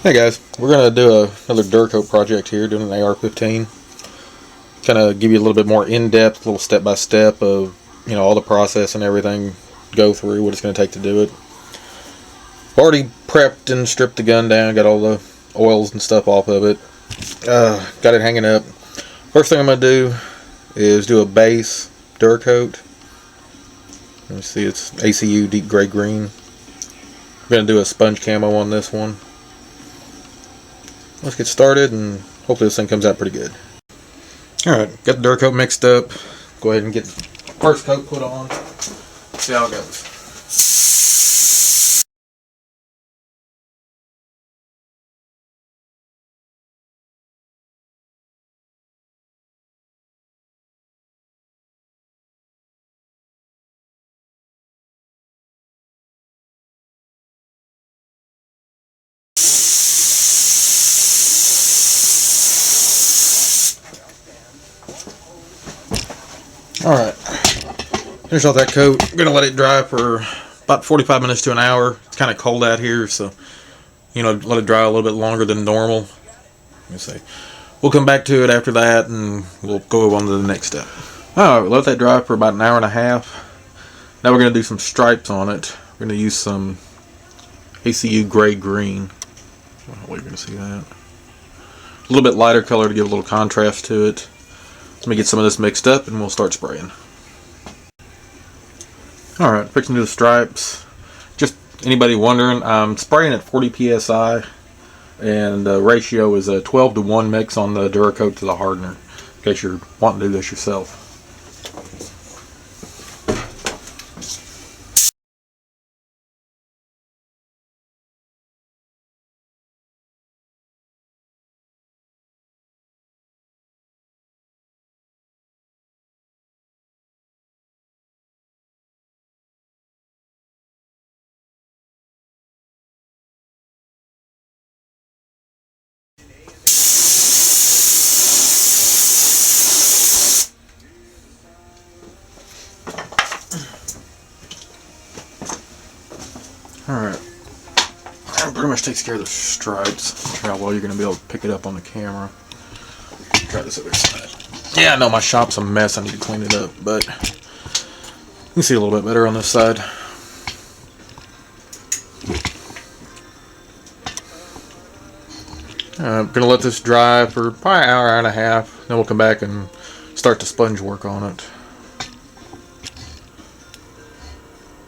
Hey guys, we're going to do another Durcoat project here, doing an AR15. Kind of give you a little bit more in-depth, little step-by-step of, all the process and everything, go through what it's going to take to do it. Already prepped and stripped the gun down, got all the oils and stuff off of it. Got it hanging up. First thing I'm going to do is do a base Durcoat. Let me see, it's ACU deep gray green. I'm going to do a sponge camo on this one. Let's get started and hopefully this thing comes out pretty good. Alright, got the Durcoat mixed up. Go ahead and get the first coat put on. See how it goes. Alright, finish off that coat. I'm going to let it dry for about 45 minutes to an hour. It's kind of cold out here, so, let it dry a little bit longer than normal. Let me see. We'll come back to it after that, and we'll go on to the next step. Alright, let that dry for about an hour and a half. Now we're going to do some stripes on it. We're going to use some ACU gray green. Hopefully you're going to see that. A little bit lighter color to give a little contrast to it. Let me get some of this mixed up and we'll start spraying. Alright, fixing to do the stripes. Just anybody wondering, I'm spraying at 40 psi and the ratio is a 12-to-1 mix on the Durcoat to the hardener, in case you're wanting to do this yourself. Alright, that pretty much takes care of the stripes. Try how well you're going to be able to pick it up on the camera. Try this other side. Yeah, I know my shop's a mess, I need to clean it up, but you can see a little bit better on this side. I'm going to let this dry for probably an hour, hour and a half, then we'll come back and start the sponge work on it.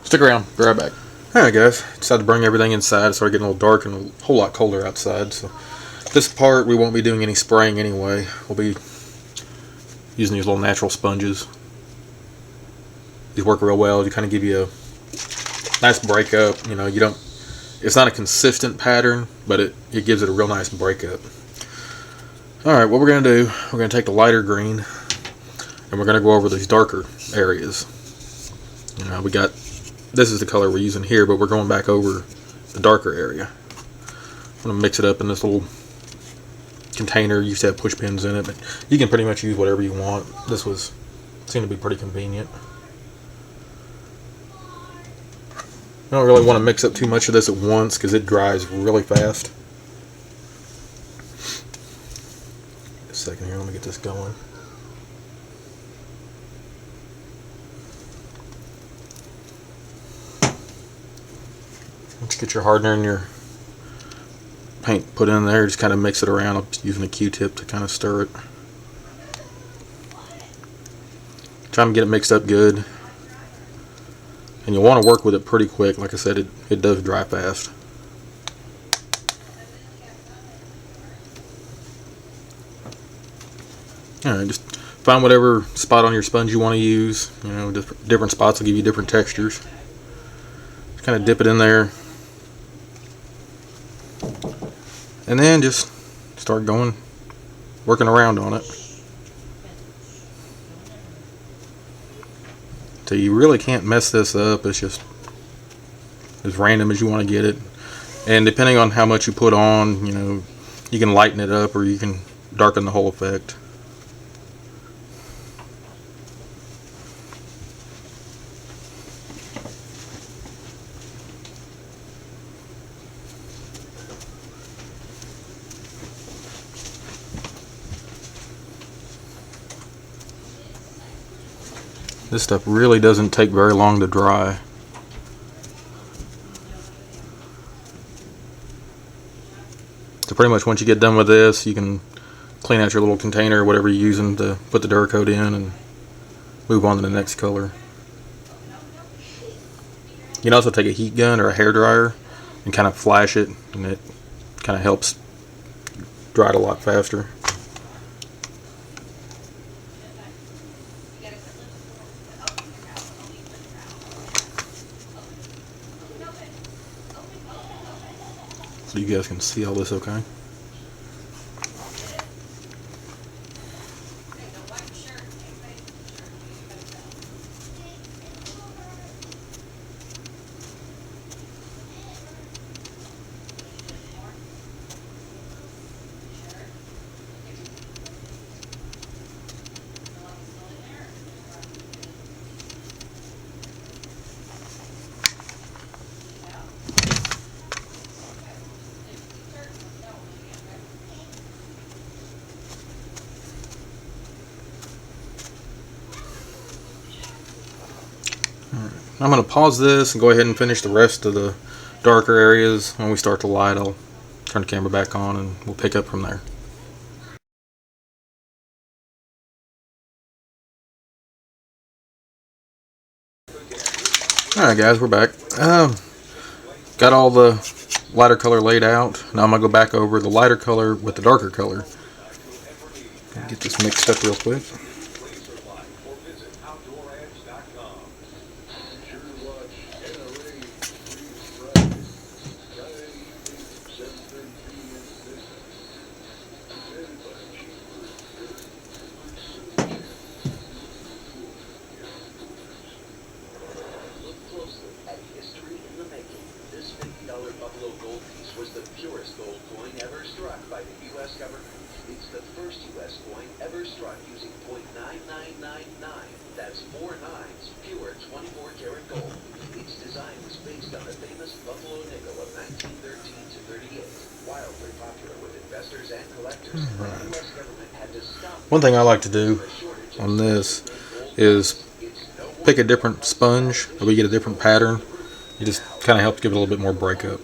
Stick around, be right back. Alright guys, decided to bring everything inside. It started getting a little dark and a whole lot colder outside. So this part we won't be doing any spraying anyway. We'll be using these little natural sponges. These work real well. They kind of give you a nice breakup. You don't. It's not a consistent pattern, but it gives it a real nice breakup. Alright, what we're going to do, we're going to take the lighter green and we're going to go over these darker areas. We got, this is the color we're using here, but we're going back over the darker area. I'm going to mix it up in this little container. Used to have push pins in it, but you can pretty much use whatever you want. This seemed to be pretty convenient. I don't really want to mix up too much of this at once because it dries really fast. A second here, let me get this going. Once you get your hardener and your paint put in there, just kind of mix it around. I'm using a Q-tip to kind of stir it. Try and get it mixed up good. And you'll want to work with it pretty quick. Like I said, it does dry fast. Alright, just find whatever spot on your sponge you want to use. Different spots will give you different textures. Just kind of dip it in there. And then just start working around on it. So you really can't mess this up. It's just as random as you want to get it. And depending on how much you put on, you can lighten it up or you can darken the whole effect. This stuff really doesn't take very long to dry. So pretty much once you get done with this, you can clean out your little container, whatever you're using to put the Duracoat in, and move on to the next color. You can also take a heat gun or a hair dryer and kind of flash it, and it kind of helps dry it a lot faster. So you guys can see all this okay. I'm going to pause this and go ahead and finish the rest of the darker areas. When we start to light, I'll turn the camera back on and we'll pick up from there. Alright guys, we're back. Got all the lighter color laid out. Now I'm going to go back over the lighter color with the darker color. Get this mixed up real quick. That's 4 nines, pure 24-karat gold. Its design was based on the famous Buffalo nickel of 1913 to 38, wildly popular with investors and collectors. Right. The U.S. government had to stop. One thing I like to do on this is pick a different sponge, so we get a different pattern. It just kind of helps give it a little bit more breakup.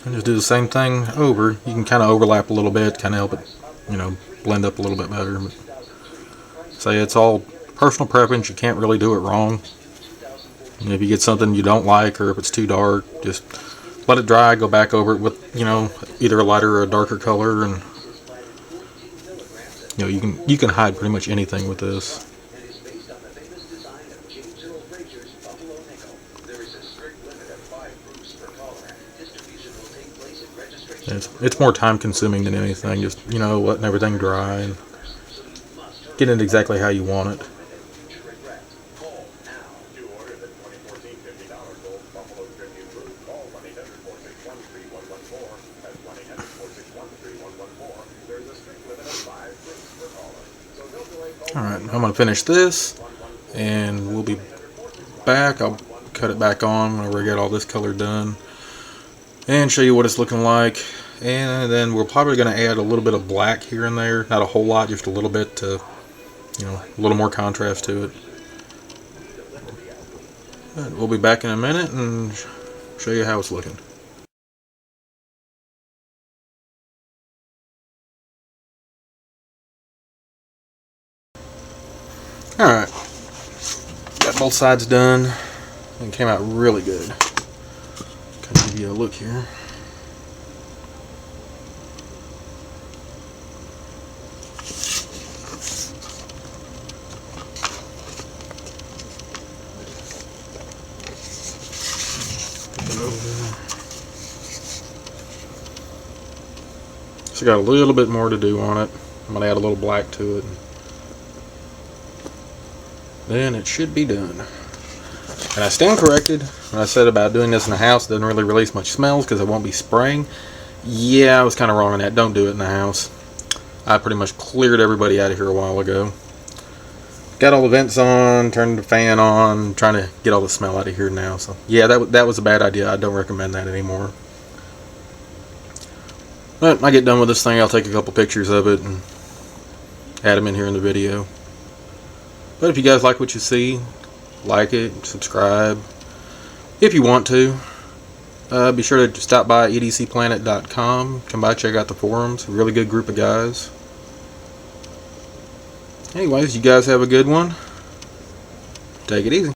And just do the same thing over. You can kind of overlap a little bit, kind of help it, you know, blend up a little bit better. But say it's all personal preference. You can't really do it wrong. And if you get something you don't like, or if it's too dark, just let it dry. Go back over it with, you know, either a lighter or a darker color, and you know, you can hide pretty much anything with this. It's more time consuming than anything, just, you know, letting everything dry and getting it exactly how you want it. Alright, I'm going to finish this and we'll be back. I'll cut it back on whenever I get all this color done and show you what it's looking like. And then we're probably going to add a little bit of black here and there, not a whole lot, just a little bit to, you know, a little more contrast to it. But we'll be back in a minute and show you how it's looking. Alright, got both sides done and came out really good. Kind of give you a look here. So got a little bit more to do on it. I'm going to add a little black to it. Then it should be done. And I stand corrected when I said about doing this in the house. It doesn't really release much smells because I won't be spraying. Yeah, I was kind of wrong on that. Don't do it in the house. I pretty much cleared everybody out of here a while ago. Got all the vents on, turned the fan on, trying to get all the smell out of here now. So yeah, that was a bad idea. I don't recommend that anymore. But I get done with this thing, I'll take a couple pictures of it and add them in here in the video. But if you guys like what you see, like it, subscribe if you want to. Be sure to stop by edcplanet.com. Come by, check out the forums. A really good group of guys. Anyways, you guys have a good one. Take it easy.